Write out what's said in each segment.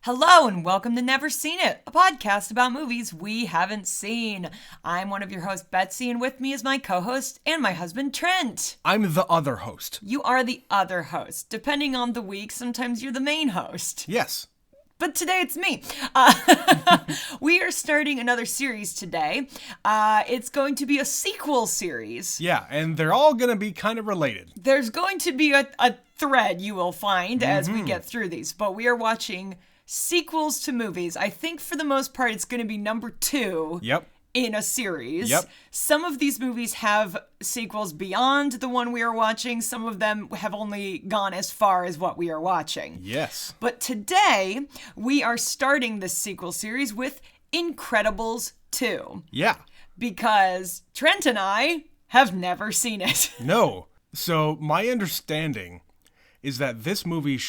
Hello and welcome to Never Seen It, a podcast about movies we haven't seen. I'm one of your hosts, Betsy, and with me is my co-host and my husband, Trent. I'm the other host. You are the other host. Depending on the week, sometimes you're the main host. Yes. But today it's me. We are starting another series today. It's going to be a sequel series. Yeah, and they're all going to be kind of related. There's going to be a thread you will find as we get through these, but we are watching sequels to movies. I think for the most part it's going to be number 2 in a series. Yep. Some of these movies have sequels beyond the one we are watching. Some of them have only gone as far as what we are watching. Yes. But today we are starting this sequel series with Incredibles 2. Yeah. Because Trent and I have never seen it. No. So my understanding is that this movie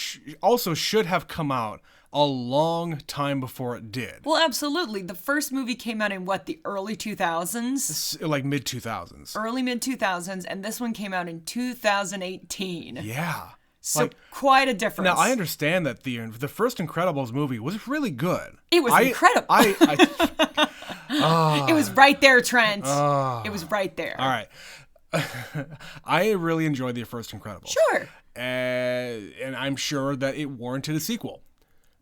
also should have come out a long time before it did. Well, absolutely. The first movie came out in the early 2000s? Like mid-2000s. Early mid-2000s, and this one came out in 2018. Yeah. So quite a difference. Now, I understand that the first Incredibles movie was really good. It was incredible. It was right there, Trent. It was right there. All right. I really enjoyed the first Incredibles. Sure. And I'm sure that it warranted a sequel.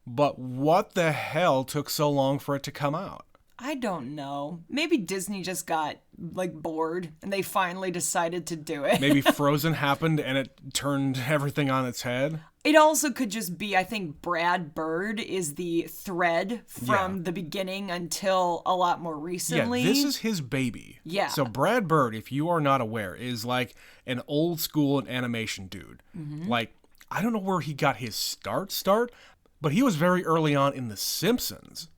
But what the hell took so long for it to come out? I don't know. Maybe Disney just got, bored, and they finally decided to do it. Maybe Frozen happened and it turned everything on its head? It also could just be, I think Brad Bird is the thread from the beginning until a lot more recently. Yeah, this is his baby. Yeah. So Brad Bird, if you are not aware, is like an old school animation dude. Mm-hmm. I don't know where he got his start, but he was very early on in The Simpsons,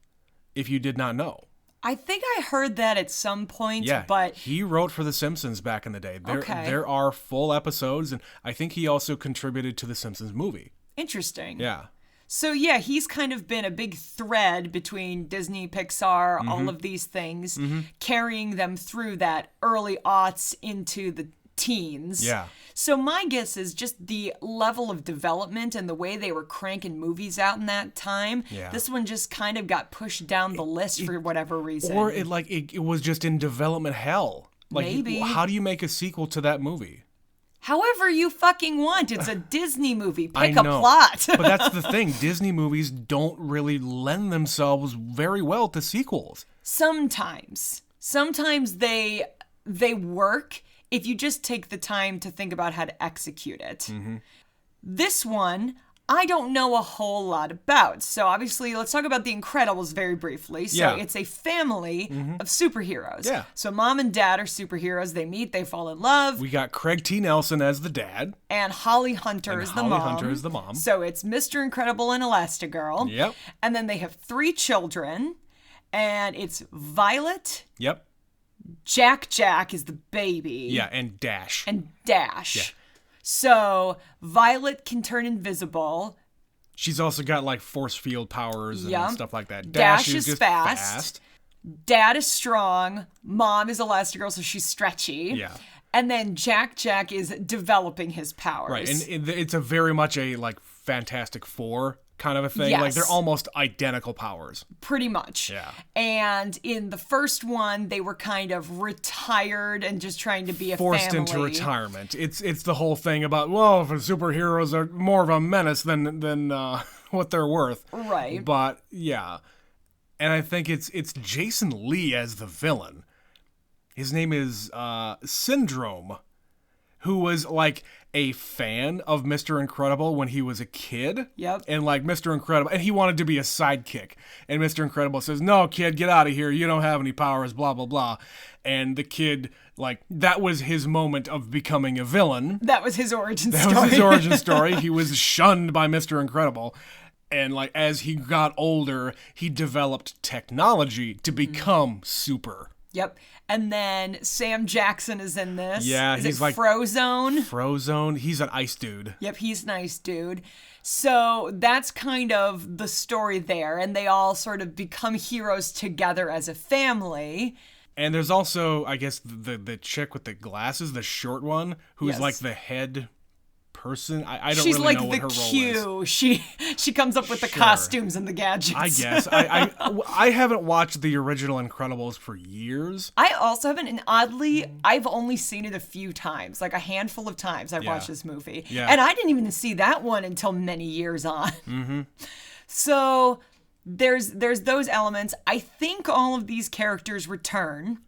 if you did not know. I think I heard that at some point, yeah, but he wrote for The Simpsons back in the day. Okay. There are full episodes, and I think he also contributed to The Simpsons movie. Interesting. Yeah. So yeah, he's kind of been a big thread between Disney, Pixar, all of these things, carrying them through that early aughts into the teens. Yeah. So my guess is just the level of development and the way they were cranking movies out in that time. Yeah. This one just kind of got pushed down the list for whatever reason. Or it was just in development hell. Maybe. How do you make a sequel to that movie? However you fucking want. It's a Disney movie. Pick I know. a plot. But that's the thing. Disney movies don't really lend themselves very well to sequels. Sometimes they work if you just take the time to think about how to execute it. Mm-hmm. This one, I don't know a whole lot about. So obviously, let's talk about The Incredibles very briefly. So it's a family of superheroes. Yeah. So mom and dad are superheroes. They meet, they fall in love. We got Craig T. Nelson as the dad. And Holly Hunter is the mom. Holly Hunter is the mom. So it's Mr. Incredible and Elastigirl. Yep. And then they have 3 children. And it's Violet. Yep. Jack is the baby. Yeah, and Dash. Yeah. So Violet can turn invisible. She's also got force field powers and stuff like that. Dash is is just fast. Dad is strong. Mom is Elastigirl, so she's stretchy. Yeah. And then Jack is developing his powers. Right, and it's a very much a Fantastic Four kind of a thing. Yes. They're almost identical powers. Pretty much. Yeah. And in the first one, they were kind of retired and just trying to be a Forced family. into retirement. It's the whole thing about, well, superheroes are more of a menace than what they're worth. Right. But yeah. And I think it's Jason Lee as the villain. His name is Syndrome, who was a fan of Mr. Incredible when he was a kid. Yep. And Mr. Incredible, and he wanted to be a sidekick. And Mr. Incredible says, "No, kid, get out of here. You don't have any powers, blah, blah, blah." And the kid, that was his moment of becoming a villain. That was his origin story. That was his origin story. He was shunned by Mr. Incredible. And as he got older, he developed technology to become super. Yep. And then Sam Jackson is in this. Yeah, he's he's Frozone. Frozone. He's an ice dude. Yep, he's nice dude. So that's kind of the story there. And they all sort of become heroes together as a family. And there's also, I guess, the chick with the glasses, the short one, who's Yes. the head person. I don't She's really like know what her the role is. Q. She comes up with the Sure. costumes and the gadgets. I guess. I haven't watched the original Incredibles for years. I also haven't, and oddly, I've only seen it a few times, like a handful of times I've watched this movie. Yeah. And I didn't even see that one until many years on. Mm-hmm. So there's those elements. I think all of these characters return.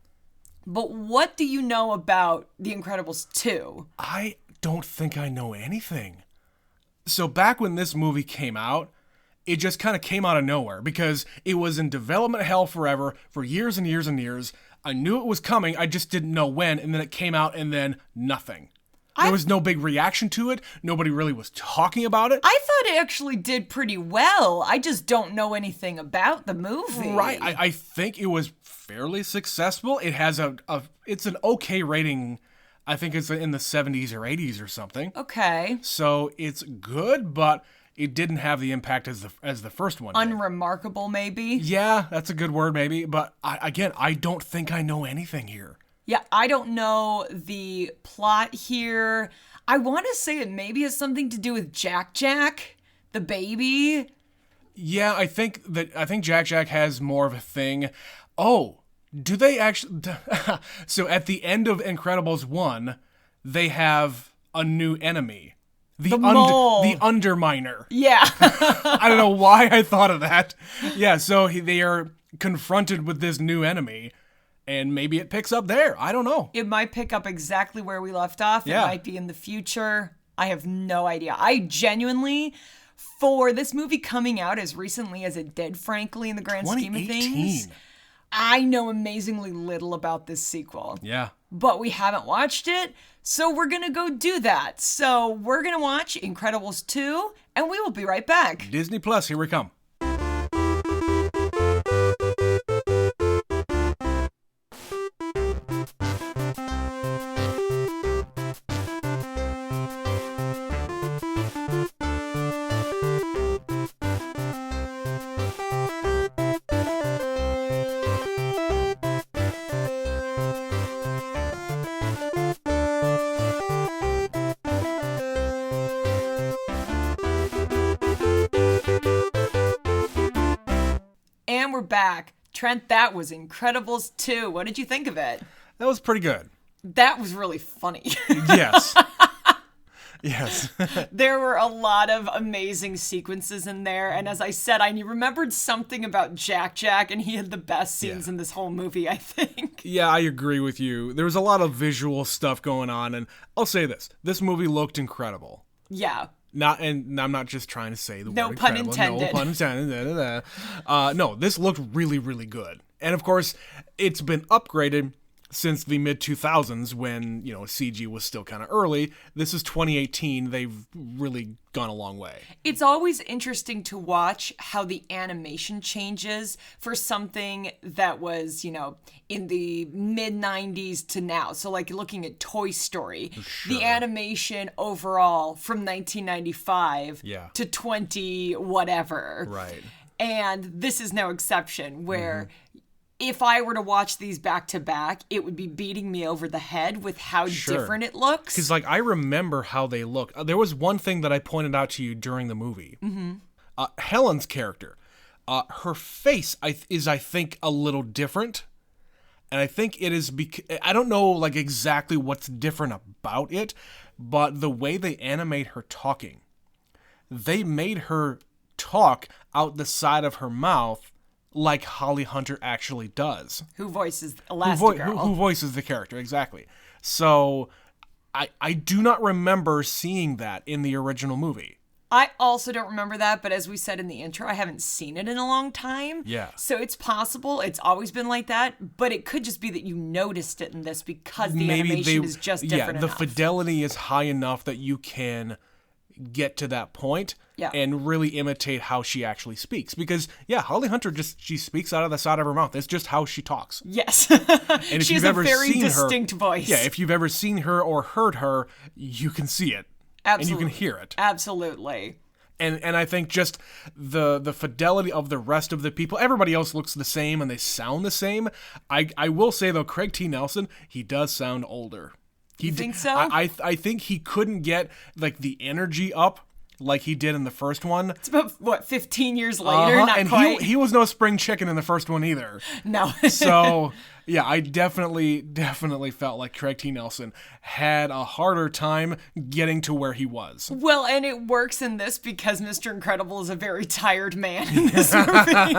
But what do you know about The Incredibles 2? I don't think I know anything. So back when this movie came out, it just kind of came out of nowhere because it was in development hell forever for years and years and years. I knew it was coming, I just didn't know when, and then it came out and then nothing. There was no big reaction to it. Nobody really was talking about it. I thought it actually did pretty well. I just don't know anything about the movie. Right. I think it was fairly successful. It has it's an okay rating. I think it's in the 70s or 80s or something. Okay. So it's good, but it didn't have the impact as the first one did. Unremarkable, maybe? Yeah, that's a good word, maybe. But I don't think I know anything here. Yeah, I don't know the plot here. I want to say it maybe has something to do with Jack, the baby. Yeah, I think Jack has more of a thing. Oh, do they actually? So at the end of Incredibles 1, they have a new enemy. The mole. The Underminer. Yeah. I don't know why I thought of that. Yeah, so they are confronted with this new enemy. And maybe it picks up there. I don't know. It might pick up exactly where we left off. Yeah. It might be in the future. I have no idea. I genuinely, for this movie coming out as recently as it did, frankly, in the grand scheme of things, I know amazingly little about this sequel. Yeah. But we haven't watched it, so we're going to go do that. So we're going to watch Incredibles 2, and we will be right back. Disney Plus, here we come. And we're back. Trent, that was Incredibles 2. What did you think of it? That was pretty good. That was really funny. Yes. Yes. There were a lot of amazing sequences in there. And as I said, I remembered something about Jack, and he had the best scenes in this whole movie, I think. Yeah, I agree with you. There was a lot of visual stuff going on. And I'll say this movie looked incredible. Yeah. And I'm not just trying to say the No word pun incredible. intended. No pun intended. No, this looked really, really good. And of course, it's been upgraded since the mid-2000s when, CG was still kind of early. This is 2018. They've really gone a long way. It's always interesting to watch how the animation changes for something that was, in the mid-90s to now. So like looking at Toy Story, the animation overall from 1995 to 20 whatever. Right. And this is no exception where if I were to watch these back to back, it would be beating me over the head with how different it looks. Because, I remember how they look. There was one thing that I pointed out to you during the movie. Helen's character, her face is, I think, a little different. And I think it is I don't know, exactly what's different about it, but the way they animate her talking, they made her talk out the side of her mouth like Holly Hunter actually does. Who voices Elastigirl. Who voices the character, exactly. So, I do not remember seeing that in the original movie. I also don't remember that, but as we said in the intro, I haven't seen it in a long time. Yeah. So it's possible it's always been like that, but it could just be that you noticed it in this because the animation is just different enough. The fidelity is high enough that you can get to that point and really imitate how she actually speaks. Because, Holly Hunter she speaks out of the side of her mouth. It's just how she talks. Yes. And if she you've has ever a very seen distinct her, voice. Yeah, if you've ever seen her or heard her, you can see it. Absolutely. And you can hear it. Absolutely. And I think just the fidelity of the rest of the people, everybody else looks the same and they sound the same. I will say, though, Craig T. Nelson, he does sound older. You think so? I think he couldn't get like the energy up like he did in the first one. It's about, what, 15 years later? Not and quite. he was no spring chicken in the first one either. No. So, yeah, I definitely felt like Craig T. Nelson had a harder time getting to where he was. Well, and it works in this because Mr. Incredible is a very tired man in this movie.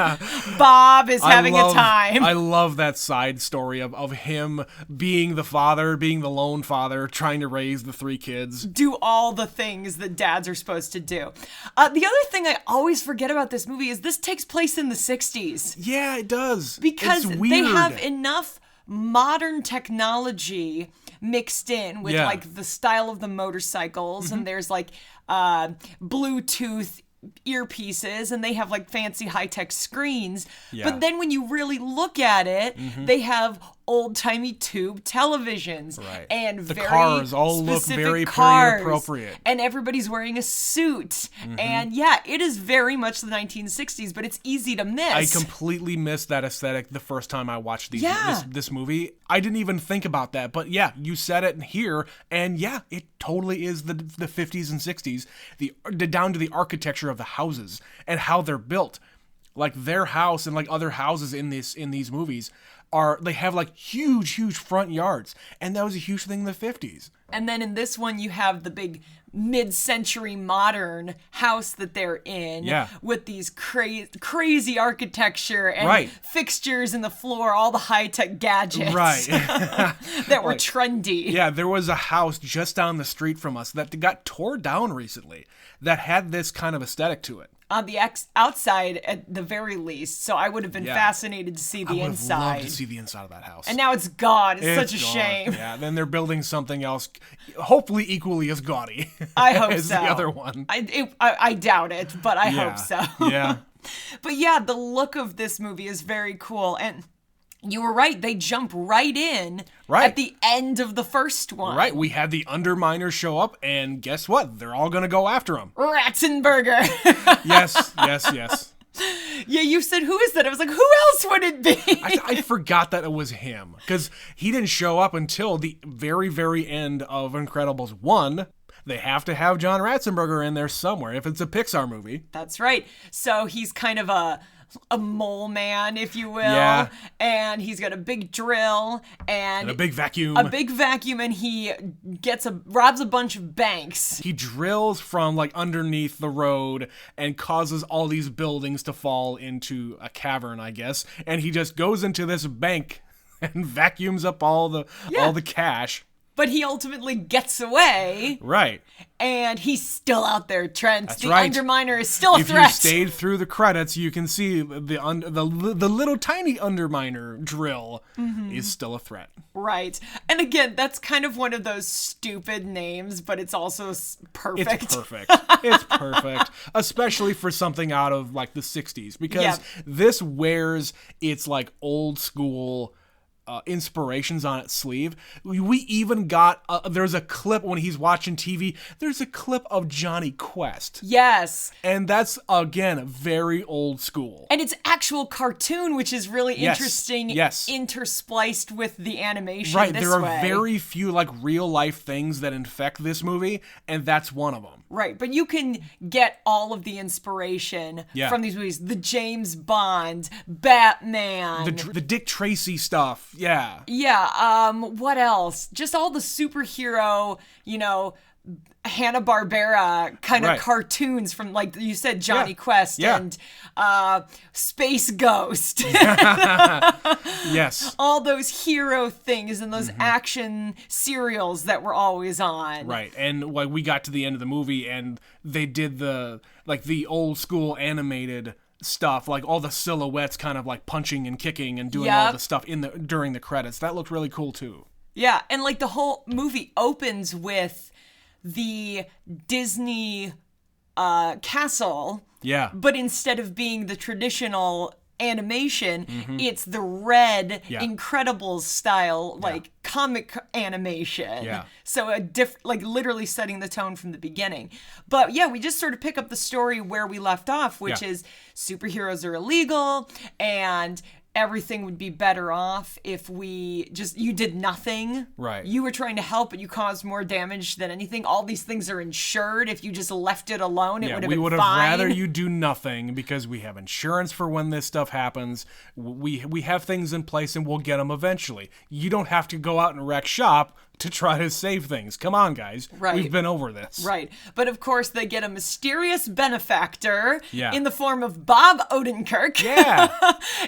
Bob is having a time. I love that side story of him being the father, being the lone father, trying to raise the 3 kids. Do all the things that dads are supposed to do. The other thing I always forget about this movie is this takes place in the 60s. Yeah, it does. Because it's weird. they have enough modern technology mixed in with like the style of the motorcycles, and there's like Bluetooth earpieces, and they have like fancy high-tech screens. But then when you really look at it, they have old-timey tube televisions, and the very cars all look specific very cars, period appropriate, and everybody's wearing a suit. And yeah, it is very much the 1960s, but it's easy to miss. I completely missed that aesthetic the first time I watched this movie. I didn't even think about that, but yeah, you said it here, and yeah, it totally is the 50s and 60s, down to the architecture of the houses and how they're built. Like their house and like other houses in these movies they have like huge front yards, and that was a huge thing in the 50s. And then in this one you have the big mid-century modern house that they're in, with these crazy architecture and fixtures in the floor, all the high-tech gadgets that were trendy. Yeah, there was a house just down the street from us that got tore down recently that had this kind of aesthetic to it. On the outside, at the very least, so I would have been fascinated to see the inside. I would love to see the inside of that house. And now it's gone. It's such a shame. Yeah, then they're building something else, hopefully equally as gaudy. I hope as so. The other one. I doubt it, but I hope so. Yeah. But yeah, the look of this movie is very cool, and you were right. They jump right in at the end of the first one. Right. We had the Underminers show up, and guess what? They're all going to go after him. Ratzenberger. Yes. Yeah, you said, who is that? I was like, who else would it be? I forgot that it was him, because he didn't show up until the very, very end of Incredibles 1. They have to have John Ratzenberger in there somewhere if it's a Pixar movie. That's right. So he's kind of a mole man, if you will. Yeah. And he's got a big drill and a big vacuum. And he robs a bunch of banks. He drills from like underneath the road and causes all these buildings to fall into a cavern, I guess. And he just goes into this bank and vacuums up all the cash. But he ultimately gets away. Right. And he's still out there, Trent. That's the right. Underminer is still a threat. If you stayed through the credits, you can see the little tiny Underminer drill is still a threat. Right. And again, that's kind of one of those stupid names, but it's also perfect. It's perfect. It's perfect. Especially for something out of like the 60s. Because this wears its like old school inspirations on its sleeve. We even got there's a clip when he's watching TV. There's a clip of Johnny Quest. Yes. And that's again very old school. And it's actual cartoon, which is really interesting. Yes. Interspliced with the animation. Right. There are very few like real life things that infect this movie, and that's one of them. Right, but you can get all of the inspiration from these movies. The James Bond, Batman. The Dick Tracy stuff. Yeah. Yeah, what else? Just all the superhero, Hanna-Barbera kind of cartoons from, like you said, Johnny Quest and Space Ghost. Yes. All those hero things and those action serials that were always on. Right, and like we got to the end of the movie and they did the old school animated stuff, like all the silhouettes kind of like punching and kicking and doing all the stuff during the credits. That looked really cool too. Yeah, and like the whole movie opens with the Disney castle. Yeah. But instead of being the traditional animation, it's the red Incredibles style, like comic animation. Yeah. So like literally setting the tone from the beginning. But yeah, we just sort of pick up the story where we left off, which is superheroes are illegal, and everything would be better off if you did nothing. Right. You were trying to help, but you caused more damage than anything. All these things are insured. If you just left it alone, it would have been fine. We would have rather you do nothing because we have insurance for when this stuff happens. We have things in place and we'll get them eventually. You don't have to go out and wreck shop to try to save things. Come on, guys. Right. We've been over this. Right. But of course, they get a mysterious benefactor Yeah. in the form of Bob Odenkirk. Yeah.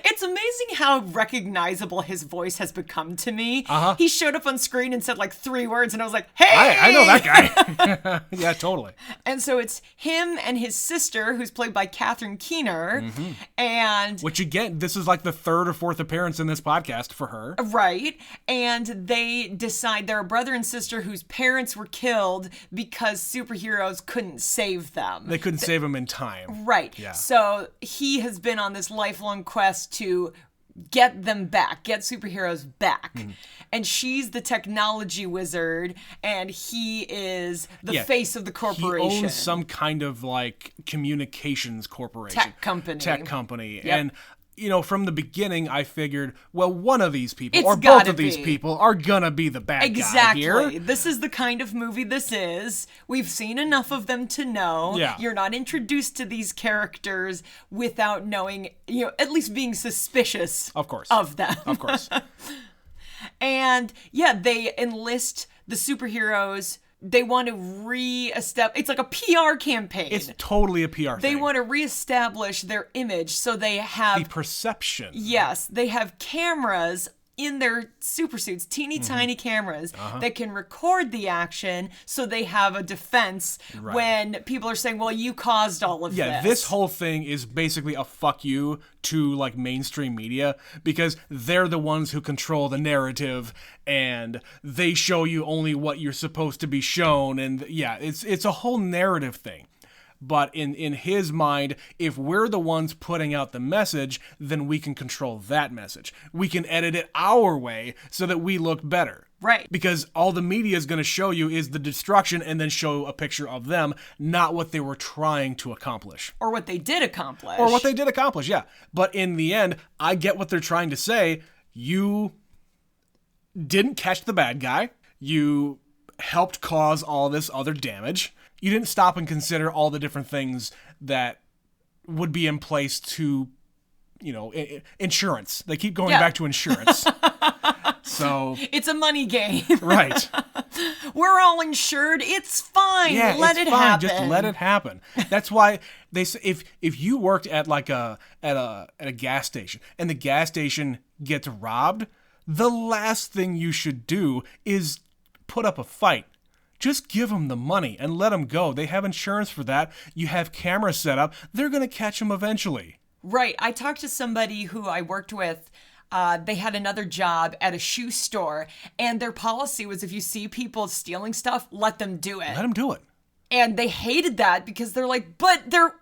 It's amazing how recognizable his voice has become to me. Uh-huh. He showed up on screen and said like 3 words, and I was like, hey! I know that guy. Yeah, totally. And so it's him and his sister, who's played by Catherine Keener, Mm-hmm. and... Which again, this is like the 3rd or 4th appearance in this podcast for her. Right. And they decide they're a brother and sister whose parents were killed because superheroes couldn't save them. They couldn't save him in time. Right. Yeah. So he has been on this lifelong quest to get them back, get superheroes back. And she's the technology wizard, and he is the face of the corporation. He owns some kind of like communications corporation. Tech company. Yep. And from the beginning, I figured, well, one of these people, It's or both gotta of these be. people, are gonna be the bad guy here. Exactly. This is the kind of movie this is. We've seen enough of them to know. Yeah. You're not introduced to these characters without knowing, at least being suspicious Of course. of them. Of course. And yeah, they enlist the superheroes. They want to reestablish. It's like a PR campaign. It's totally a PR thing. They want to reestablish their image, so they have the perception. Yes, they have cameras in their super suits, teeny tiny cameras that can record the action, so they have a defense when people are saying, well, you caused all of Yeah, this whole thing is basically a fuck you to like mainstream media because they're the ones who control the narrative and they show you only what you're supposed to be shown, and yeah, it's a whole narrative thing. But in his mind, if we're the ones putting out the message, then we can control that message. We can edit it our way so that we look better. Right. Because all the media is going to show you is the destruction and then show a picture of them, not what they were trying to accomplish. Or what they did accomplish. Yeah. But in the end, I get what they're trying to say. You didn't catch the bad guy. You helped cause all this other damage. You didn't stop and consider all the different things that would be in place to, insurance. They keep going back to insurance. So it's a money game. Right. We're all insured. It's fine. Yeah, let it's it fine. happen. Just let it happen. That's why they say if you worked at like a gas station and the gas station gets robbed, the last thing you should do is put up a fight. Just give them the money and let them go. They have insurance for that. You have cameras set up. They're going to catch them eventually. Right. I talked to somebody who I worked with. They had another job at a shoe store, and their policy was if you see people stealing stuff, let them do it. Let them do it. And they hated that because they're like, but they're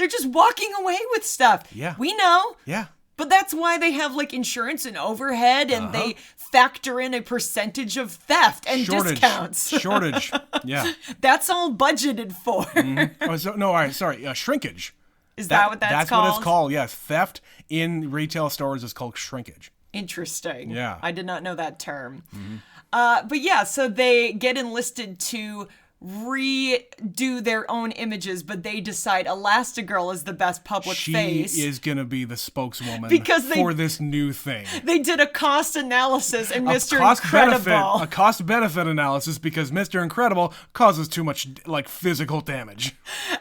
just walking away with stuff. Yeah. We know. Yeah. But that's why they have like insurance and overhead, and they factor in a percentage of theft and discounts. Shortage. Yeah. That's all budgeted for. Mm-hmm. All right. Sorry. Shrinkage. Is that what that's called? That's what it's called. Yes. Theft in retail stores is called shrinkage. Interesting. Yeah. I did not know that term. Mm-hmm. But yeah, so they get enlisted to redo their own images, but they decide Elastigirl is the best public face. She is going to be the spokeswoman because for this new thing. They did a cost analysis, and Mr. Incredible. A cost-benefit analysis because Mr. Incredible causes too much like physical damage.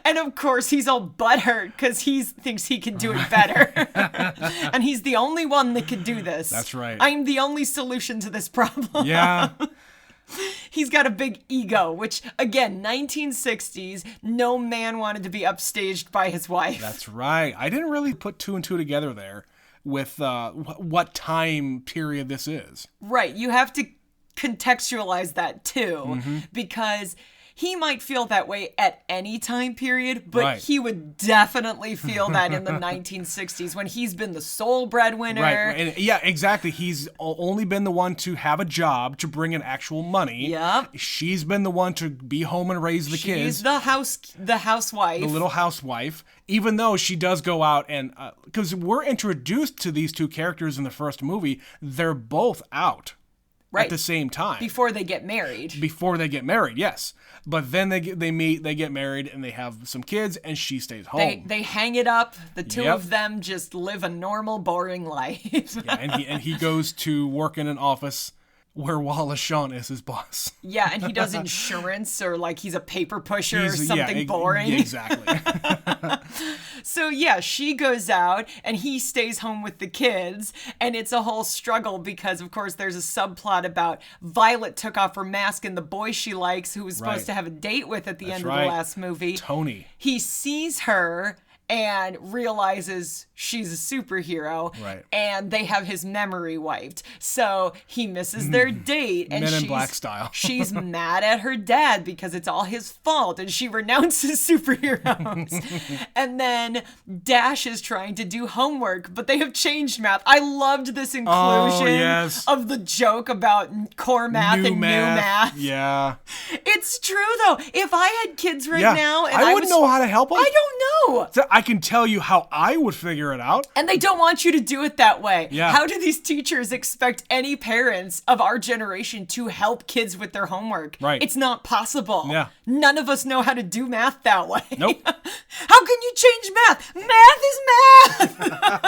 And of course, he's all butthurt because he thinks he can do it better. And he's the only one that can do this. That's right. I'm the only solution to this problem. Yeah. He's got a big ego, which, again, 1960s, no man wanted to be upstaged by his wife. That's right. I didn't really put two and two together there with what time period this is. Right. You have to contextualize that, too, because he might feel that way at any time period, but Right. he would definitely feel that in the 1960s when he's been the sole breadwinner. Right. And yeah, exactly. He's only been the one to have a job to bring in actual money. Yep. She's been the one to be home and raise the kids. She's the housewife. The little housewife, even though she does go out and because we're introduced to these two characters in the first movie, they're both out right. at the same time Before they get married. Yes, but then they meet, they get married, and they have some kids, and she stays home. They hang it up. The two Yep. of them just live a normal, boring life. Yeah, and he goes to work in an office where Wallace Shawn is his boss. Yeah, and he does insurance or like he's a paper pusher or something yeah, boring. Yeah, exactly. So yeah, she goes out and he stays home with the kids, and it's a whole struggle because of course there's a subplot about Violet took off her mask and the boy she likes, who was supposed Right. to have a date with at the That's end of right. the last movie. Tony. He sees her and realizes she's a superhero, Right. and they have his memory wiped. So he misses their date, and Men in she's, Black style. she's mad at her dad because it's all his fault, and she renounces superheroes. And then Dash is trying to do homework, but they have changed math. I loved this inclusion yes. of the joke about core math and new math. Yeah. It's true though. If I had kids right Yeah. now, and I wouldn't know how to help them. I don't know. So I can tell you how I would figure it out. And they don't want you to do it that way. Yeah. How do these teachers expect any parents of our generation to help kids with their homework? Right. It's not possible. Yeah. None of us know how to do math that way. Nope. How can you change math? Math is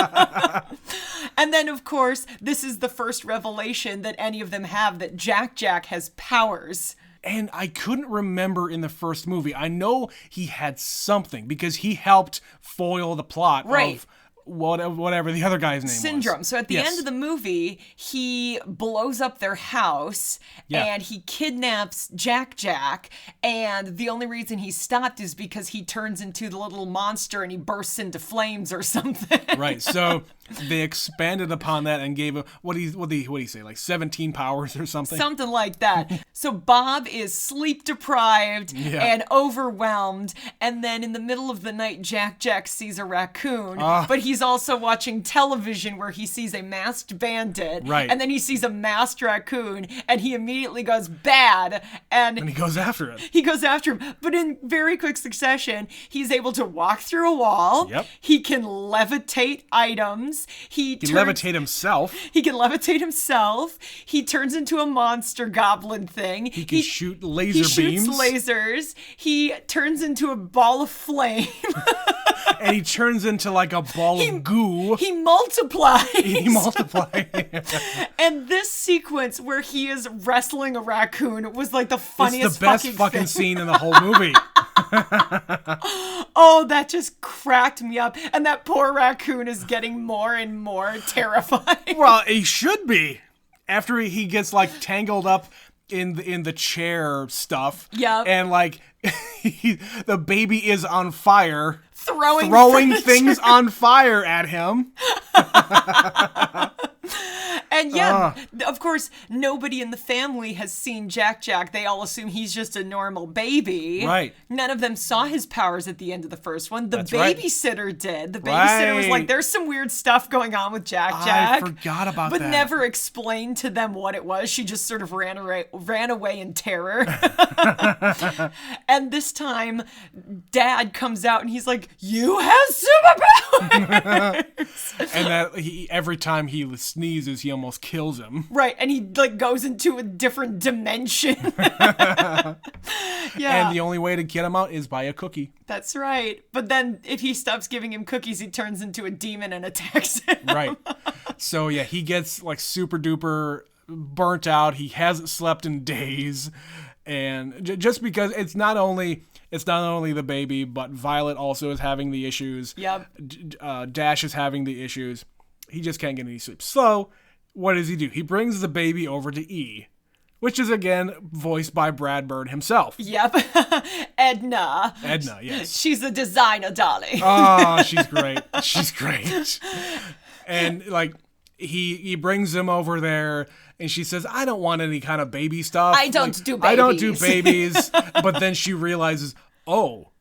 math. And then, of course, this is the first revelation that any of them have that Jack has powers. And I couldn't remember in the first movie. I know he had something because he helped foil the plot Right. of whatever the other guy's name was. Syndrome. So at the Yes. end of the movie, he blows up their house and he kidnaps Jack. And the only reason he stopped is because he turns into the little monster and he bursts into flames or something. Right. So they expanded upon that and gave him what do you say, like 17 powers or something? Something like that. So Bob is sleep deprived and overwhelmed. And then in the middle of the night, Jack sees a raccoon. But he's also watching television where he sees a masked bandit. Right. And then he sees a masked raccoon and he immediately goes bad. And And he goes after it. he goes after him. But in very quick succession, he's able to walk through a wall. Yep. He can levitate items. He levitate himself. He can levitate himself. He turns into a monster goblin thing. He can shoot laser beams. He shoots lasers. He turns into a ball of flame. And he turns into like a ball of goo. He multiplies. He multiplies. And this sequence where he is wrestling a raccoon was like the funniest It's the best fucking thing. scene in the whole movie. Oh, that just cracked me up. And that poor raccoon is getting more and more terrifying. Well, he should be. After he gets like tangled up in the chair stuff. Yep. And like the baby is on fire. Throwing Things on fire at him. And of course, nobody in the family has seen Jack. They all assume he's just a normal baby. Right. None of them saw his powers at the end of the first one. The That's right. babysitter did. The babysitter was like, Right. there's some weird stuff going on with Jack. I forgot about but that. never explained to them what it was. She just sort of ran away in terror. And this time, Dad comes out and he's like, you have superpowers! And that every time he sneezes, he almost kills him. Right, and he like goes into a different dimension. And the only way to get him out is by a cookie. That's right. But then if he stops giving him cookies, he turns into a demon and attacks him. Right. So yeah, he gets like super duper burnt out. He hasn't slept in days. And just because it's not only the baby, but Violet also is having the issues. Yep. Dash is having the issues. He just can't get any sleep. So what does he do? He brings the baby over to E, which is again voiced by Brad Bird himself. Yep. Edna, yes. She's a designer, darling. Oh, she's great. She's great. And like he brings him over there, and she says, I don't want any kind of baby stuff. I don't do babies. I don't do babies. But then she realizes, oh,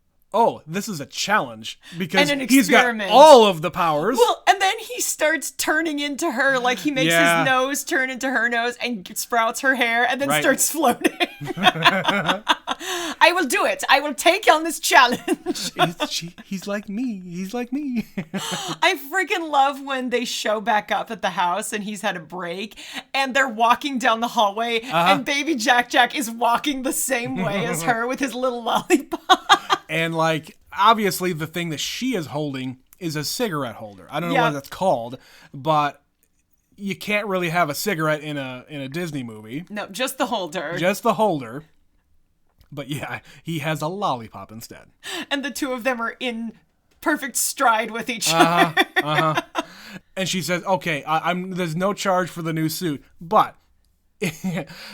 this is a challenge because he's got all of the powers. Well, and then he starts turning into her, like he makes his nose turn into her nose and sprouts her hair and then starts floating. I will do it. I will take on this challenge. He's like me. He's like me. I freaking love when they show back up at the house and he's had a break and they're walking down the hallway and baby Jack is walking the same way as her with his little lollipop. And like, obviously the thing that she is holding is a cigarette holder. I don't know what that's called, but you can't really have a cigarette in a Disney movie. No, just the holder. Just the holder. But yeah, he has a lollipop instead. And the two of them are in perfect stride with each other. And she says, okay, there's no charge for the new suit, but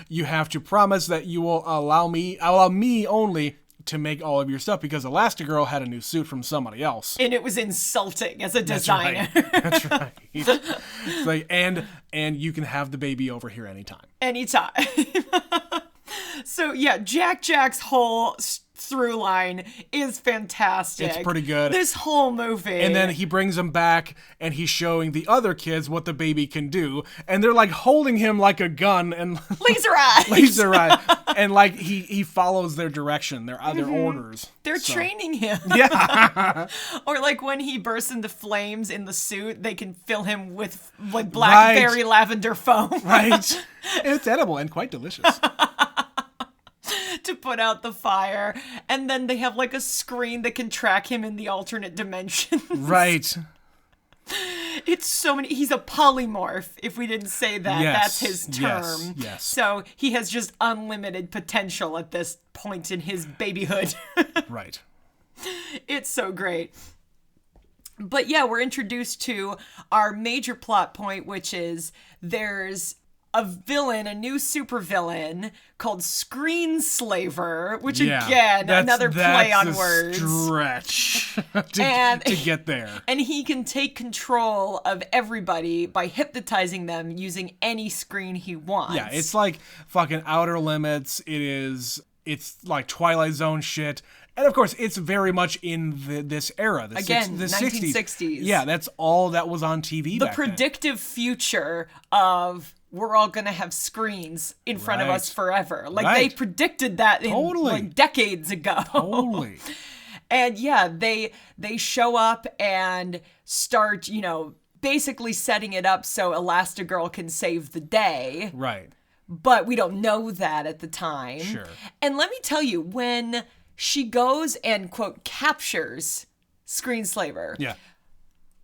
you have to promise that you will allow me only to make all of your stuff, because Elastigirl had a new suit from somebody else. And it was insulting as a designer. That's right. It's like, and you can have the baby over here anytime. Anytime. So yeah, Jack's whole through line is fantastic. It's pretty good. This whole movie. And then he brings him back and he's showing the other kids what the baby can do. And they're like holding him like a gun and laser eyes. Laser eyes. And like he follows their direction, their orders. They're training him. Yeah. Or like when he bursts into flames in the suit, they can fill him with like blackberry lavender foam. Right. And it's edible and quite delicious. To put out the fire, and then they have like a screen that can track him in the alternate dimensions. Right. It's so many. He's a polymorph. If we didn't say that, that's his term. Yes. So he has just unlimited potential at this point in his babyhood. Right. It's so great. But yeah, we're introduced to our major plot point, which is there's a villain, a new supervillain called Screenslaver, which again, another play on words. Stretch to get there. And he can take control of everybody by hypnotizing them using any screen he wants. Yeah, it's like fucking Outer Limits. It's like Twilight Zone shit. And of course, it's very much in this era. The 1960s. 60s. Yeah, that's all that was on TV The back predictive future of we're all going to have screens in front of us forever. Like they predicted that like decades ago. Totally. And yeah, they show up and start, basically setting it up so Elastigirl can save the day. Right. But we don't know that at the time. Sure. And let me tell you, when she goes and, quote, captures Screenslaver. Yeah.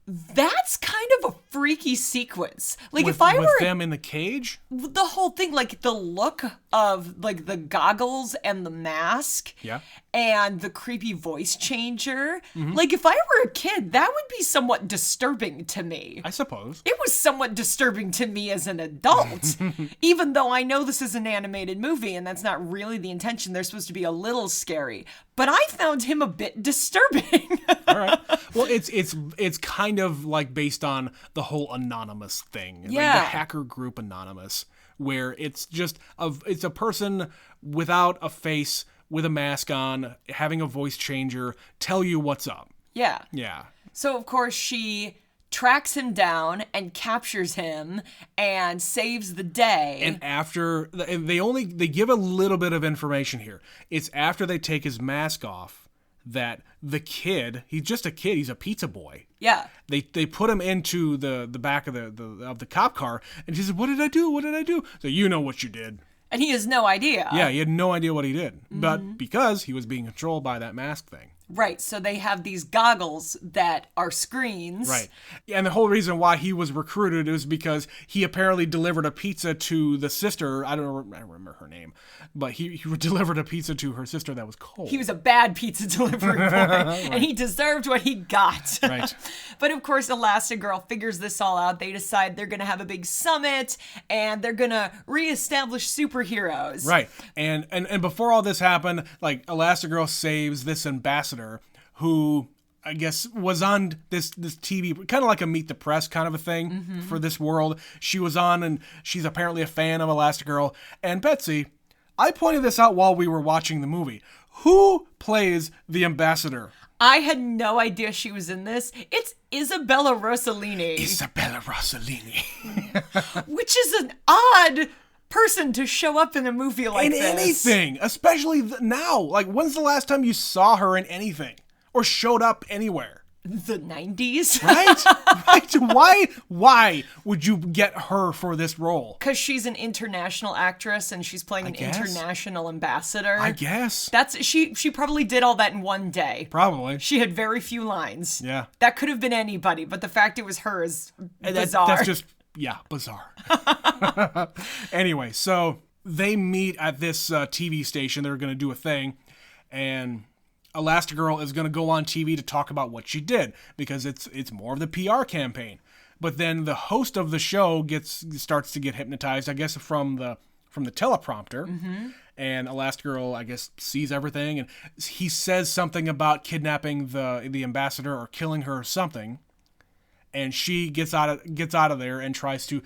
That's kind of a freaky sequence. Like with them in the cage? The whole thing, like the look of like the goggles and the mask. Yeah. And the creepy voice changer. Mm-hmm. Like if I were a kid, that would be somewhat disturbing to me. I suppose. It was somewhat disturbing to me as an adult. Even though I know this is an animated movie and that's not really the intention. They're supposed to be a little scary. But I found him a bit disturbing. All right. Well, it's kind of like based on the whole Anonymous thing. Yeah. Like the hacker group Anonymous, where it's just it's a person without a face, with a mask on, having a voice changer, tell you what's up. Yeah. Yeah. So, of course, she tracks him down and captures him and saves the day. And after, they give a little bit of information here. It's after they take his mask off that the kid, he's just a kid, he's a pizza boy. Yeah. They put him into the back of the cop car, and he said, what did I do? What did I do? So you know what you did. And he has no idea. Yeah, he had no idea what he did. Mm-hmm. But because he was being controlled by that mask thing. Right, so they have these goggles that are screens. Right. And the whole reason why he was recruited is because he apparently delivered a pizza to the sister. I don't remember her name. But he delivered a pizza to her sister that was cold. He was a bad pizza delivery boy. Right. And he deserved what he got. Right. But of course, Elastigirl figures this all out. They decide they're going to have a big summit. And they're going to reestablish superheroes. Right. And before all this happened, like Elastigirl saves this ambassador who I guess, was on this TV, kind of like a Meet the Press kind of a thing for this world. She was on, and she's apparently a fan of Elastigirl. And Betsy, I pointed this out while we were watching the movie. Who plays the ambassador? I had no idea she was in this. It's Isabella Rossellini. Isabella Rossellini. Which is an odd person to show up in a movie like this. In anything, especially now. Like, when's the last time you saw her in anything? Or showed up anywhere? The 90s? Right? Why would you get her for this role? Because she's an international actress and she's playing an international ambassador. I guess. She probably did all that in one day. Probably. She had very few lines. Yeah. That could have been anybody, but the fact it was her is bizarre. That's just, bizarre. Anyway, so they meet at this TV station. They're going to do a thing, and Elastigirl is going to go on TV to talk about what she did, because it's more of the PR campaign. But then the host of the show starts to get hypnotized, I guess, from the teleprompter. Mm-hmm. And Elastigirl, I guess, sees everything, and he says something about kidnapping the ambassador or killing her or something. And she gets out of there and tries to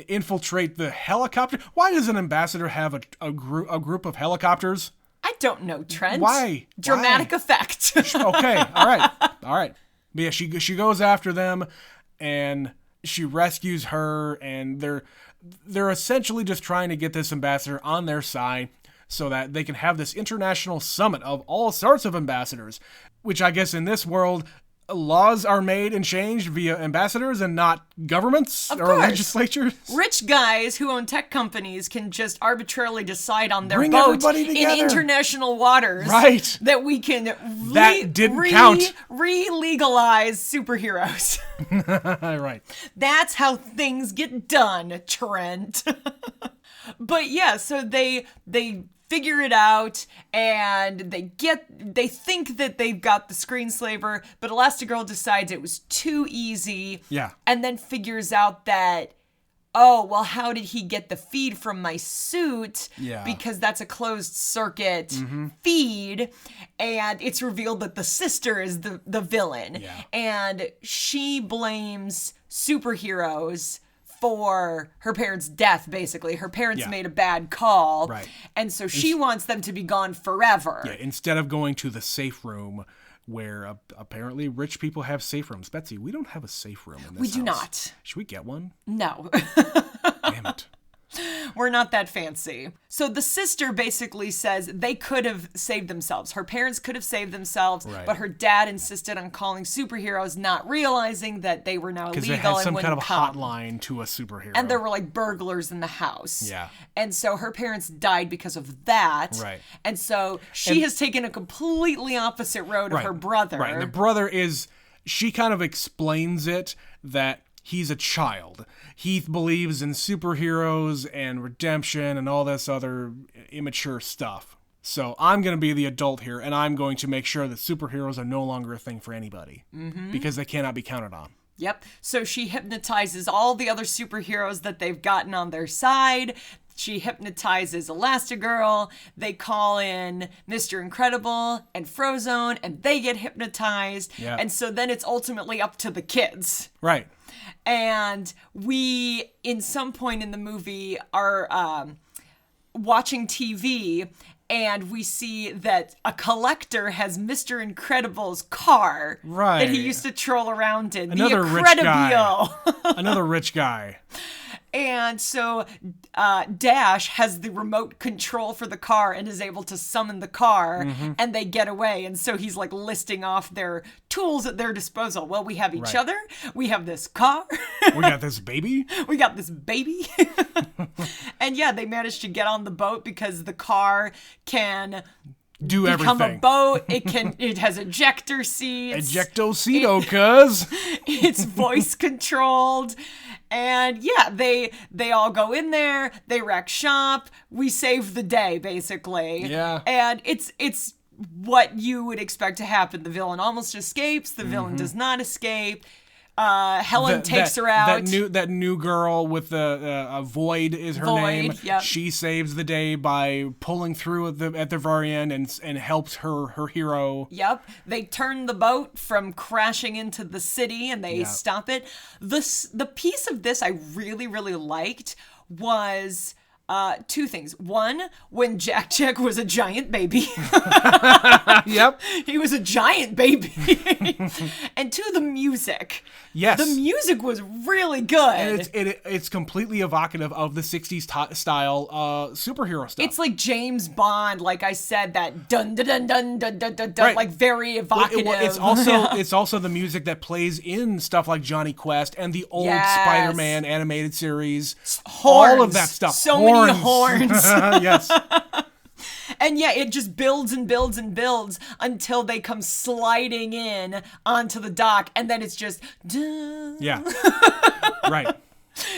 infiltrate the helicopter. Why does an ambassador have a group of helicopters? I don't know, Trent. Why? Dramatic effect. Okay, all right. But yeah, she goes after them, and she rescues her, and they're essentially just trying to get this ambassador on their side so that they can have this international summit of all sorts of ambassadors, which I guess in this world, laws are made and changed via ambassadors and not governments or legislatures. Rich guys who own tech companies can just arbitrarily decide on their Bring boat everybody in together. International waters, right? That we can count. Re-legalize superheroes. Right. That's how things get done, Trent. But yeah, so they figure it out, and they think that they've got the screenslaver, but Elastigirl decides it was too easy. Yeah. And then figures out that, oh, well, how did he get the feed from my suit? Yeah. Because that's a closed circuit feed, and it's revealed that the sister is the villain. Yeah. And she blames superheroes for her parents' death, basically. Her parents made a bad call. Right. And so she wants them to be gone forever. Yeah, instead of going to the safe room where apparently rich people have safe rooms. Betsy, we don't have a safe room in this We do house. not. Should we get one? No. Damn it. We're not that fancy. So the sister basically says they could have saved themselves. Her parents could have saved themselves, but her dad insisted on calling superheroes, not realizing that they were now illegal because they had some and kind of wouldn't come. hotline to a superhero. And there were like burglars in the house. Yeah. And so her parents died because of that. Right. And so she has taken a completely opposite road of her brother. Right. And the brother she kind of explains it that he's a child. He believes in superheroes and redemption and all this other immature stuff. So I'm going to be the adult here, and I'm going to make sure that superheroes are no longer a thing for anybody. Mm-hmm. Because they cannot be counted on. Yep. So she hypnotizes all the other superheroes that they've gotten on their side. She hypnotizes Elastigirl. They call in Mr. Incredible and Frozone, and they get hypnotized. Yep. And so then it's ultimately up to the kids. Right. And we, in some point in the movie, are watching TV, and we see that a collector has Mr. Incredible's car that he used to troll around in. Another the rich guy. Another rich guy. And so Dash has the remote control for the car and is able to summon the car, and they get away. And so he's like listing off their tools at their disposal. Well, we have each other. We have this car. We got this baby. We got this baby. And yeah, they managed to get on the boat because the car can do become everything. A boat. It has ejector seats. Ejectocito, cuz. It's voice controlled. And yeah, they all go in there, they wreck shop, we save the day, basically. Yeah. And it's what you would expect to happen. The villain almost escapes, the villain does not escape. Helen takes her out. That new girl with the Void is her name. Yep. She saves the day by pulling through at the very end and helps her hero. Yep. They turn the boat from crashing into the city and they stop it. The piece of this I really, really liked was two things. One, when Jack was a giant baby. Yep. He was a giant baby. And two, the music. Yes. The music was really good. And it's completely evocative of the 60s style superhero stuff. It's like James Bond, like I said, that dun dun dun dun dun dun dun, dun like very evocative. It's also the music that plays in stuff like Johnny Quest and the old Spider-Man animated series. Horns. All of that stuff. So many horns. Yes. And yeah, it just builds and builds and builds until they come sliding in onto the dock, and then it's just yeah. Right.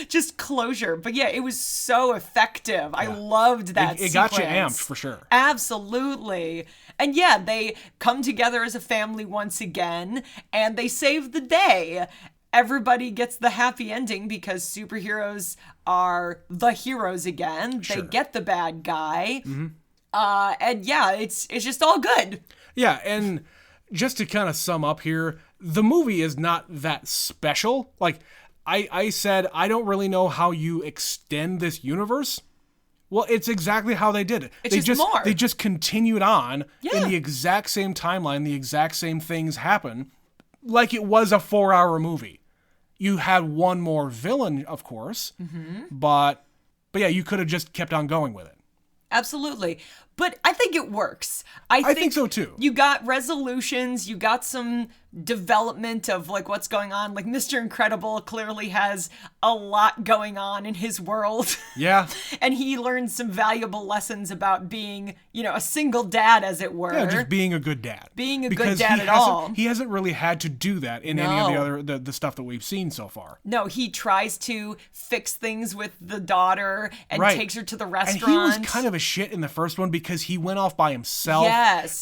Just closure. But yeah, it was so effective. I loved that It got you amped for sure. Absolutely. And yeah, they come together as a family once again, and they save the day. Everybody gets the happy ending because superheroes are the heroes again. They get the bad guy. Mm-hmm. And yeah, it's just all good. Yeah, and just to kind of sum up here, the movie is not that special. Like, I said, I don't really know how you extend this universe. Well, it's exactly how they did it. They just continued on in the exact same timeline, the exact same things happen, like it was a 4-hour movie. You had one more villain, of course, but yeah, you could have just kept on going with it. Absolutely. But I think it works. I think so too. You got resolutions, you got some development of like what's going on. Like Mr. Incredible clearly has a lot going on in his world. Yeah. And he learns some valuable lessons about being, a single dad, as it were. Yeah, just being a good dad. Being a good dad at all. He hasn't really had to do that in any of the stuff that we've seen so far. No, he tries to fix things with the daughter and takes her to the restaurant. And he was kind of a shit in the first one because he went off by himself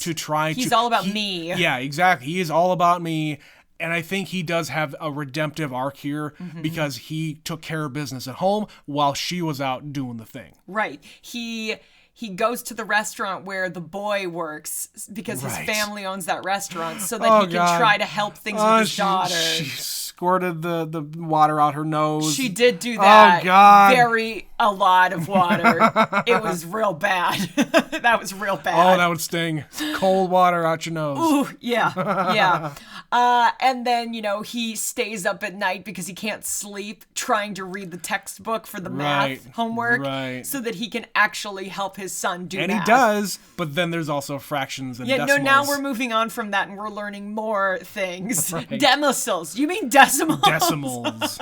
to try He's all about me. Yeah, exactly. He is all about me. And I think he does have a redemptive arc here because he took care of business at home while she was out doing the thing. Right. He goes to the restaurant where the boy works because his family owns that restaurant so that he can try to help things with his daughter. She squirted the water out her nose. She did do that. Oh, God. A lot of water. It was real bad. That was real bad. Oh, that would sting. Cold water out your nose. Ooh, yeah. And then, he stays up at night because he can't sleep trying to read the textbook for the math homework so that he can actually help his son do math. And he does, but then there's also fractions and decimals. No, now we're moving on from that and we're learning more things. Right. Decimals. You mean decimals? Decimals.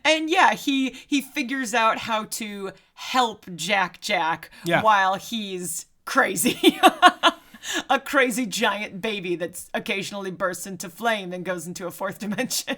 And yeah, he figures out how to help Jack while he's crazy. A crazy giant baby that's occasionally bursts into flame and goes into a fourth dimension.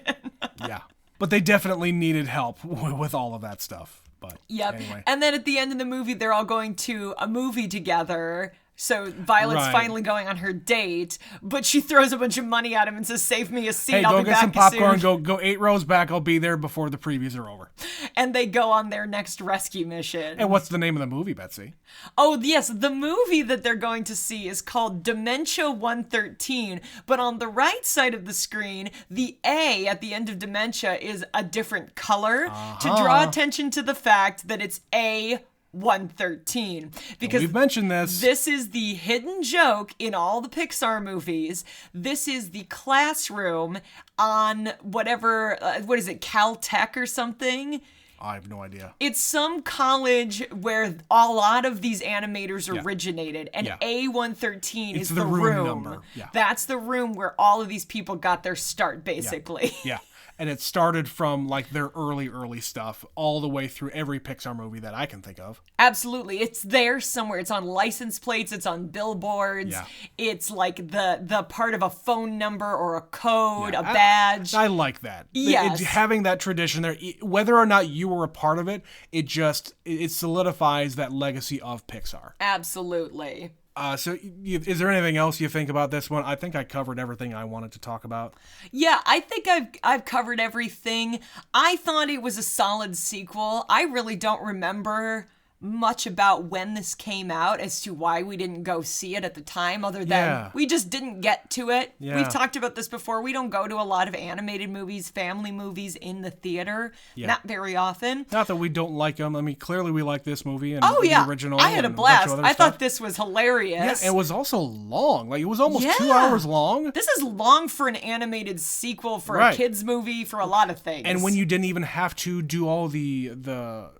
Yeah. But they definitely needed help with all of that stuff. But anyway. And then at the end of the movie, they're all going to a movie together. So Violet's finally going on her date, but she throws a bunch of money at him and says, "Save me a seat. Hey, I'll be back soon. Go get some popcorn. Soon. Go 8 rows back. I'll be there before the previews are over." And they go on their next rescue mission. And what's the name of the movie, Betsy? Oh, yes. The movie that they're going to see is called Dementia 113. But on the right side of the screen, the A at the end of Dementia is a different color to draw attention to the fact that it's A113. Because we've mentioned this. This is the hidden joke in all the Pixar movies. This is the classroom on whatever, what is it, Caltech or something? I have no idea. It's some college where a lot of these animators originated, and A113 is the room number. Yeah. That's the room where all of these people got their start, basically. Yeah. And it started from like their early stuff all the way through every Pixar movie that I can think of. Absolutely. It's there somewhere. It's on license plates. It's on billboards. Yeah. It's like the part of a phone number or a code, a badge. I like that. Yes. Having that tradition there, whether or not you were a part of it, it solidifies that legacy of Pixar. Absolutely. Is there anything else you think about this one? I think I covered everything I wanted to talk about. Yeah, I think I've covered everything. I thought it was a solid sequel. I really don't remember much about when this came out as to why we didn't go see it at the time, other than we just didn't get to it. Yeah. We've talked about this before. We don't go to a lot of animated movies, family movies in the theater. Not very often. Not that we don't like them. I mean, clearly we like this movie and the original. I had a blast. I thought this was hilarious. Yeah, it was also long. Like, it was almost 2 hours long. This is long for an animated sequel for a kids movie, for a lot of things. And when you didn't even have to do all the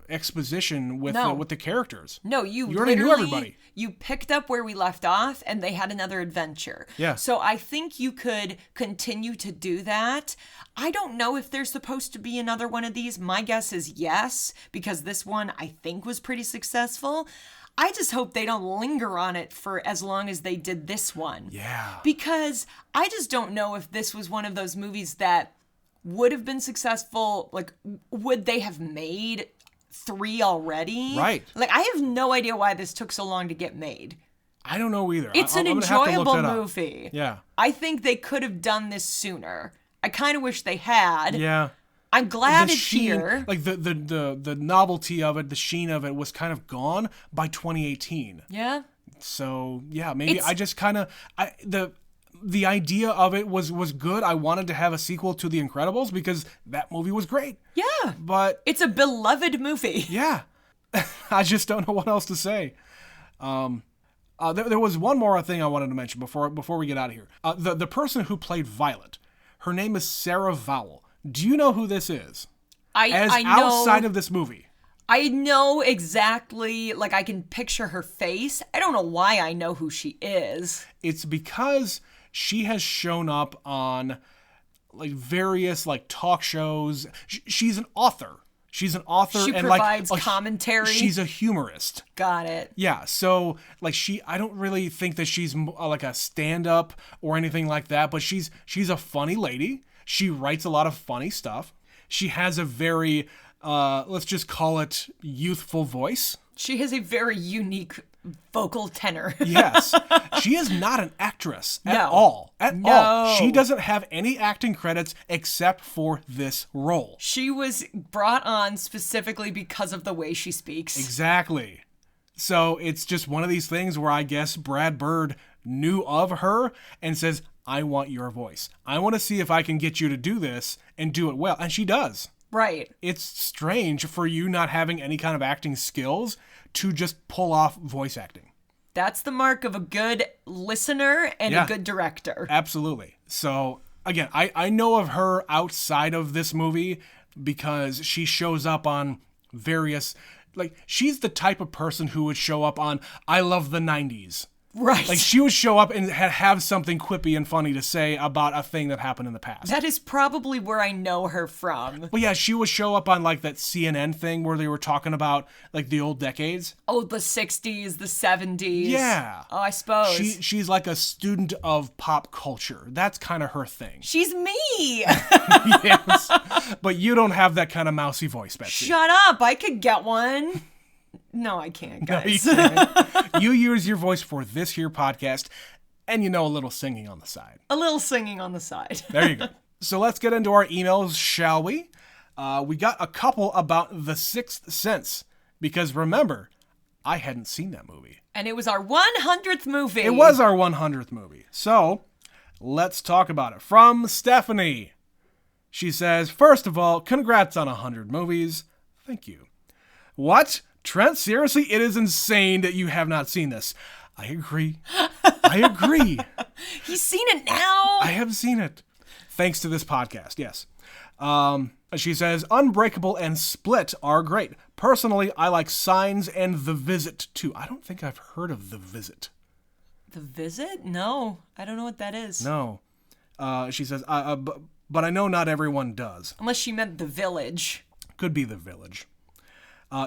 exposition with the characters. No, you already knew everybody. You picked up where we left off, and they had another adventure. Yeah. So I think you could continue to do that. I don't know if there's supposed to be another one of these. My guess is yes, because this one I think was pretty successful. I just hope they don't linger on it for as long as they did this one. Yeah. Because I just don't know if this was one of those movies that would have been successful. Like, would they have made 3 already? Right. Like, I have no idea why this took so long to get made. I don't know either. It's an enjoyable movie. Yeah. I think they could have done this sooner. I kind of wish they had. Yeah. I'm glad it's here. Like the novelty of it, the sheen of it was kind of gone by 2018. Yeah. So yeah, maybe I just kind of the idea of it was good. I wanted to have a sequel to The Incredibles because that movie was great. Yeah. But it's a beloved movie. Yeah. I just don't know what else to say. There was one more thing I wanted to mention before we get out of here. The person who played Violet, her name is Sarah Vowell. Do you know who this is? I know. Outside of this movie. I know exactly, like, I can picture her face. I don't know why I know who she is. It's because she has shown up on, like, various, like, talk shows. She's an author. She's an author. She provides commentary. She's a humorist. Got it. Yeah, so, like, I don't really think that she's, like, a stand-up or anything like that, but she's a funny lady. She writes a lot of funny stuff. She has a very, let's just call it, youthful voice. She has a very unique vocal tenor. Yes. She is not an actress at all. At all. She doesn't have any acting credits except for this role. She was brought on specifically because of the way she speaks. Exactly. So it's just one of these things where I guess Brad Bird knew of her and says, I want your voice. I want to see if I can get you to do this and do it well. And she does. Right. It's strange for you not having any kind of acting skills to just pull off voice acting. That's the mark of a good listener and a good director. Absolutely. So, again, I know of her outside of this movie because she shows up on various... Like, she's the type of person who would show up on I Love the 90s. Right. Like, she would show up and have something quippy and funny to say about a thing that happened in the past. That is probably where I know her from. But yeah, she would show up on, like, that CNN thing where they were talking about, like, the old decades. Oh, the 60s, the 70s. Yeah. Oh, I suppose. She's like a student of pop culture. That's kind of her thing. She's me! Yes. But you don't have that kind of mousy voice, Betsy. Shut up! I could get one. No, I can't, guys. No, you can't. You use your voice for this here podcast, and a little singing on the side. A little singing on the side. There you go. So let's get into our emails, shall we? We got a couple about The Sixth Sense, because remember, I hadn't seen that movie. And it was our 100th movie. It was our 100th movie. So let's talk about it. From Stephanie. She says, first of all, congrats on 100 movies. Thank you. What? Trent, seriously, it is insane that you have not seen this. I agree. He's seen it now. I have seen it. Thanks to this podcast, yes. She says, Unbreakable and Split are great. Personally, I like Signs and The Visit, too. I don't think I've heard of The Visit. The Visit? No, I don't know what that is. No. She says, but I know not everyone does. Unless she meant The Village. Could be The Village.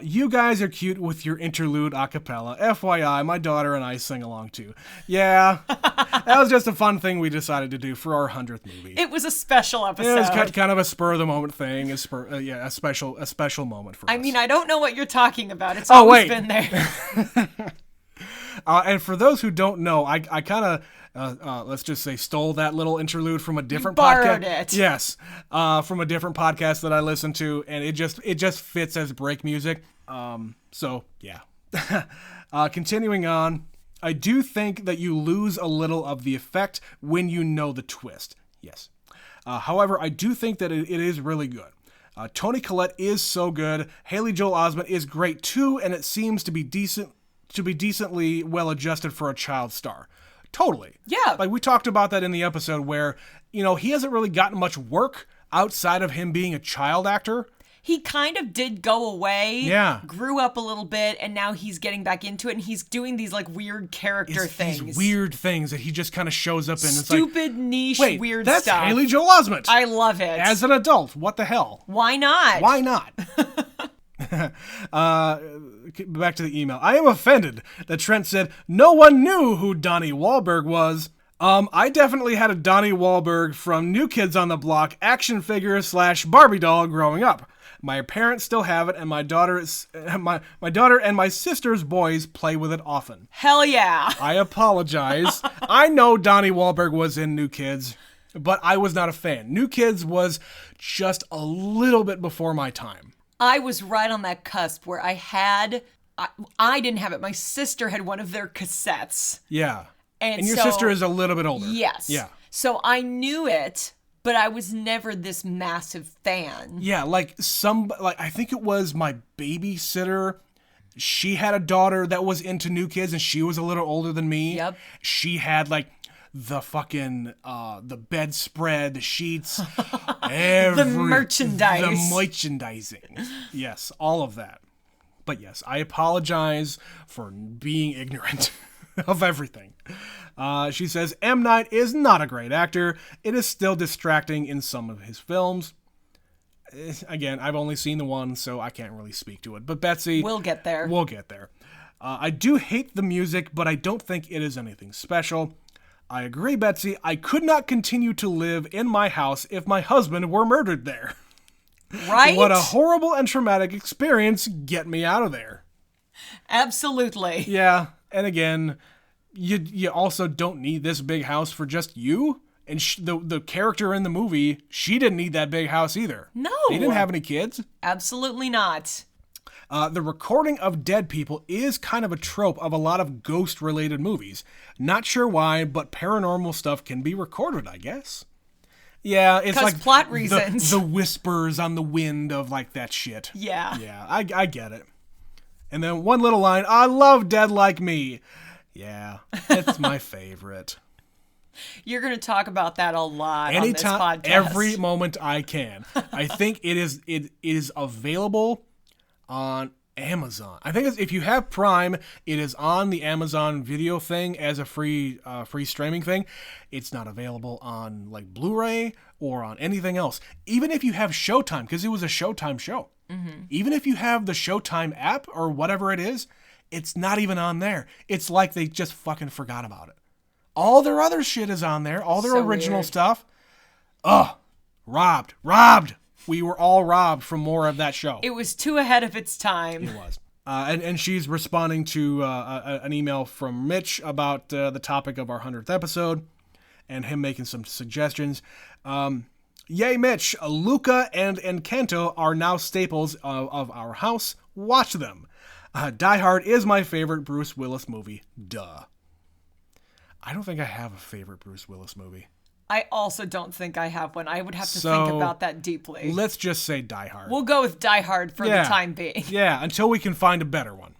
You guys are cute with your interlude a cappella. FYI, my daughter and I sing along too. Yeah, that was just a fun thing we decided to do for our 100th movie. It was a special episode. It was kind of a spur of the moment thing. A special moment for us. I mean, I don't know what you're talking about. It's always been there. And for those who don't know, I kind of, let's just say, stole that little interlude from a different Borrowed podcast. it. Yes, from a different podcast that I listened to, and it just fits as break music. So yeah. Continuing on, I do think that you lose a little of the effect when you know the twist. Yes. However, I do think that it is really good. Toni Collette is so good. Haley Joel Osment is great too, and it seems to be decently well adjusted for a child star. Totally. Yeah. Like we talked about that in the episode where, he hasn't really gotten much work outside of him being a child actor. He kind of did go away, Yeah. grew up a little bit, and now he's getting back into it, and he's doing these, like, weird character things. These weird things that he just kind of shows up in. It's Stupid, niche, wait, weird that's stuff. Haley Joel Osment. I love it. As an adult, what the hell? Why not? Why not? Back to the email. I am offended that Trent said no one knew who Donnie Wahlberg was. I definitely had a Donnie Wahlberg from New Kids on the Block action figure / Barbie doll growing up. My parents still have it, and my daughter and my sister's boys play with it often. Hell yeah. I apologize. I know Donnie Wahlberg was in New Kids, but I was not a fan. New Kids was just a little bit before my time. I was right on that cusp where I didn't have it. My sister had one of their cassettes. Yeah. And your so, sister is a little bit older. Yes. Yeah. So I knew it, but I was never this massive fan. Yeah, I think it was my babysitter. She had a daughter that was into New Kids, and she was a little older than me. Yep. She had the fucking the bedspread, the sheets, The merchandise. the merchandising. Yes, all of that. But yes, I apologize for being ignorant of everything. She says, M. Night is not a great actor. It is still distracting in some of his films. Again, I've only seen the one, so I can't really speak to it. But Betsy... We'll get there. We'll get there. I do hate the music, but I don't think it is anything special. I agree, Betsy. I could not continue to live in my house if my husband were murdered there. Right? What a horrible and traumatic experience. Get me out of there. Absolutely. Yeah, and again... You also don't need this big house for just you. And the character in the movie, she didn't need that big house either. No. They didn't have any kids. Absolutely not. The recording of dead people is kind of a trope of a lot of ghost-related movies. Not sure why, but paranormal stuff can be recorded, I guess. Yeah, it's like plot reasons. The whispers on the wind of that shit. Yeah. Yeah, I get it. And then one little line, I love Dead Like Me. Yeah, it's my favorite. You're going to talk about that a lot Anytime, on this podcast. every moment I can. I think it is available on Amazon. I think if you have Prime, it is on the Amazon Video thing as a free streaming thing. It's not available on Blu-ray or on anything else. Even if you have Showtime, because it was a Showtime show. Mm-hmm. Even if you have the Showtime app or whatever it is, it's not even on there. It's like they just fucking forgot about it. All their other shit is on there. All their So original weird. stuff. Ugh. Robbed. We were all robbed from more of that show. It was too ahead of its time. It was. And she's responding to an email from Mitch about the topic of our 100th episode and him making some suggestions. Yay, Mitch. Luca and Encanto are now staples of our house. Watch them. Die Hard is my favorite Bruce Willis movie. Duh. I don't think I have a favorite Bruce Willis movie. I also don't think I have one. I would have to think about that deeply. Let's just say Die Hard. We'll go with Die Hard for the time being. Yeah, until we can find a better one.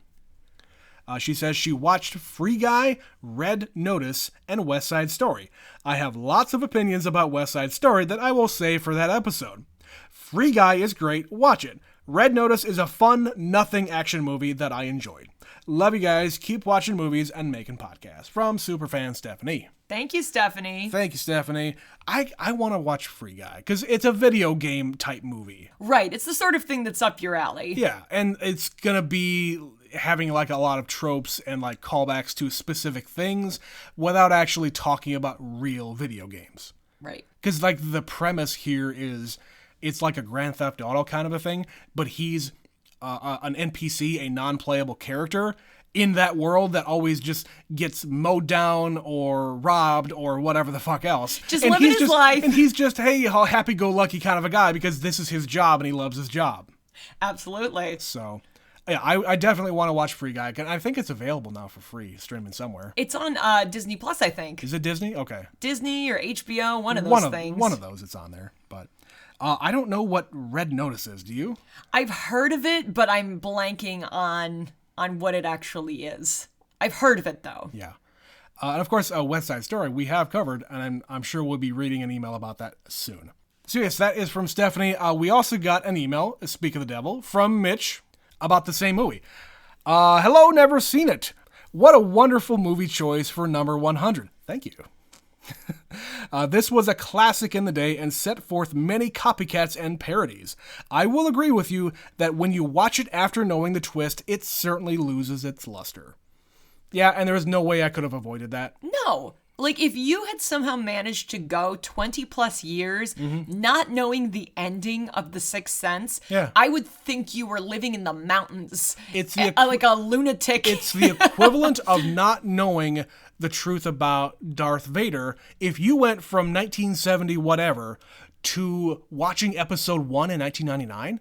She says she watched Free Guy, Red Notice, and West Side Story. I have lots of opinions about West Side Story that I will save for that episode. Free Guy is great. Watch it. Red Notice is a fun, nothing action movie that I enjoyed. Love you guys. Keep watching movies and making podcasts. From Superfan Stephanie. Thank you, Stephanie. Thank you, Stephanie. I want to watch Free Guy because it's a video game type movie. Right. It's the sort of thing that's up your alley. Yeah, and it's going to be having a lot of tropes and callbacks to specific things without actually talking about real video games. Right. Because the premise here is it's like a Grand Theft Auto kind of a thing, but he's an NPC, a non-playable character, in that world that always just gets mowed down or robbed or whatever the fuck else. Just living his life. And he's just, hey, happy-go-lucky kind of a guy because this is his job and he loves his job. Absolutely. So, yeah, I definitely want to watch Free Guy. I think it's available now for free, streaming somewhere. It's on Disney Plus, I think. Is it Disney? Okay. Disney or HBO, one of those things. One of those, it's on there. But I don't know what Red Notice is. Do you? I've heard of it, but I'm blanking on what it actually is. I've heard of it, though. Yeah. And of course, West Side Story we have covered, and I'm sure we'll be reading an email about that soon. So yes, that is from Stephanie. We also got an email, speak of the devil, from Mitch about the same movie. Hello, never seen it. What a wonderful movie choice for number 100. Thank you. This was a classic in the day and set forth many copycats and parodies. I will agree with you that when you watch it after knowing the twist, it certainly loses its luster. Yeah, and there was no way I could have avoided that. No. Like, if you had somehow managed to go 20 plus years not knowing the ending of The Sixth Sense, I would think you were living in the mountains. It's like a lunatic. It's the equivalent of not knowing the truth about Darth Vader. If you went from 1970 whatever to watching episode 1 in 1999,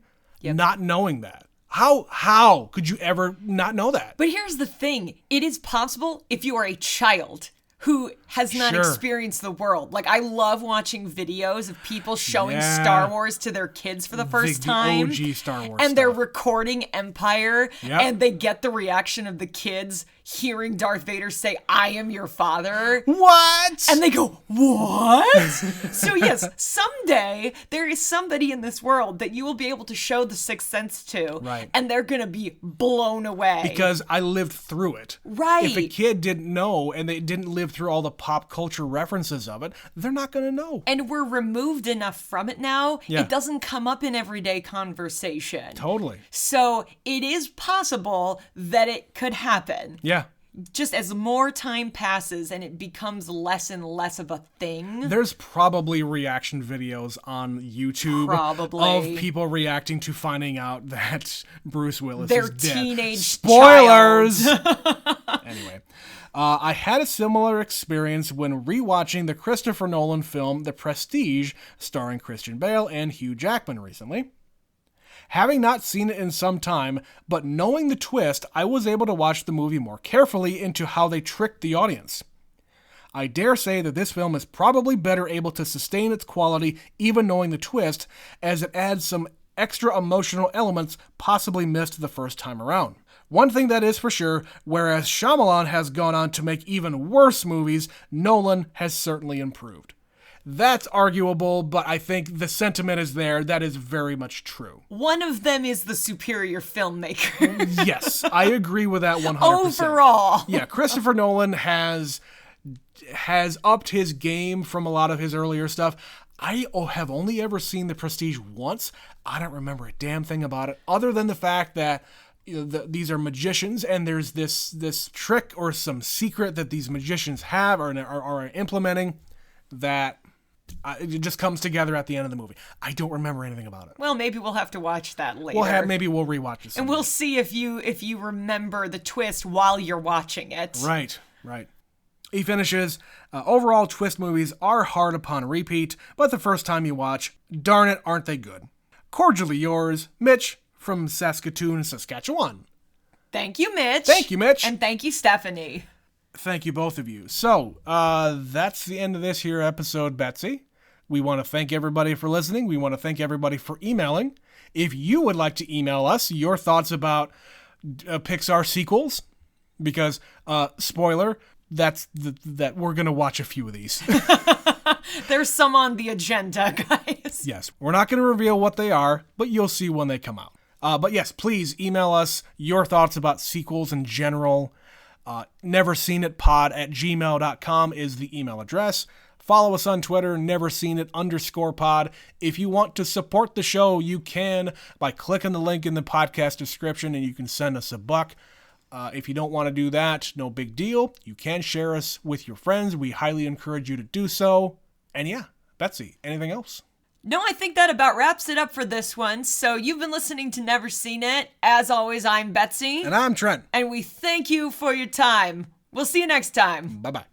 not knowing that. How could you ever not know that? But here's the thing. It is possible if you are a child who has not experienced the world. Like, I love watching videos of people showing Star Wars to their kids for the first time. The OG Star Wars and they're recording Empire, and they get the reaction of the kids hearing Darth Vader say, "I am your father." What? And they go, "What?" So yes, someday there is somebody in this world that you will be able to show The Sixth Sense to, and they're going to be blown away. Because I lived through it. Right. If a kid didn't know and they didn't live through all the pop culture references of it, they're not going to know. And we're removed enough from it now, it doesn't come up in everyday conversation. Totally. So it is possible that it could happen. Yeah. Just as more time passes and it becomes less and less of a thing. There's probably reaction videos on YouTube of people reacting to finding out that Bruce Willis is dead. Their teenage Spoilers! Anyway. I had a similar experience when rewatching the Christopher Nolan film The Prestige, starring Christian Bale and Hugh Jackman recently. Having not seen it in some time, but knowing the twist, I was able to watch the movie more carefully into how they tricked the audience. I dare say that this film is probably better able to sustain its quality even knowing the twist, as it adds some extra emotional elements possibly missed the first time around. One thing that is for sure, whereas Shyamalan has gone on to make even worse movies, Nolan has certainly improved. That's arguable, but I think the sentiment is there. That is very much true. One of them is the superior filmmaker. Yes, I agree with that 100%. Overall. Yeah, Christopher Nolan has upped his game from a lot of his earlier stuff. I have only ever seen The Prestige once. I don't remember a damn thing about it, other than the fact that these are magicians, and there's this trick or some secret that these magicians have or are implementing that it just comes together at the end of the movie. I don't remember anything about it. Well, maybe we'll have to watch that later. Maybe we'll rewatch it someday. And we'll see if you remember the twist while you're watching it. Right. He finishes, overall twist movies are hard upon repeat, but the first time you watch, darn it, aren't they good. Cordially yours, Mitch from Saskatoon, Saskatchewan. Thank you, Mitch. Thank you, Mitch. And thank you, Stephanie. Thank you, both of you. So, that's the end of this here episode, Betsy. We want to thank everybody for listening. We want to thank everybody for emailing. If you would like to email us your thoughts about Pixar sequels, because, spoiler, that we're going to watch a few of these. There's some on the agenda, guys. Yes, we're not going to reveal what they are, but you'll see when they come out. But yes, please email us your thoughts about sequels in general. neverseenitpod@gmail.com is the email address. Follow us on Twitter, neverseenit_pod. If you want to support the show, you can by clicking the link in the podcast description, and you can send us $1. If you don't want to do that, no big deal. You can share us with your friends. We highly encourage you to do so. And yeah, Betsy, anything else? No, I think that about wraps it up for this one. So you've been listening to Never Seen It. As always, I'm Betsy. And I'm Trent. And we thank you for your time. We'll see you next time. Bye-bye.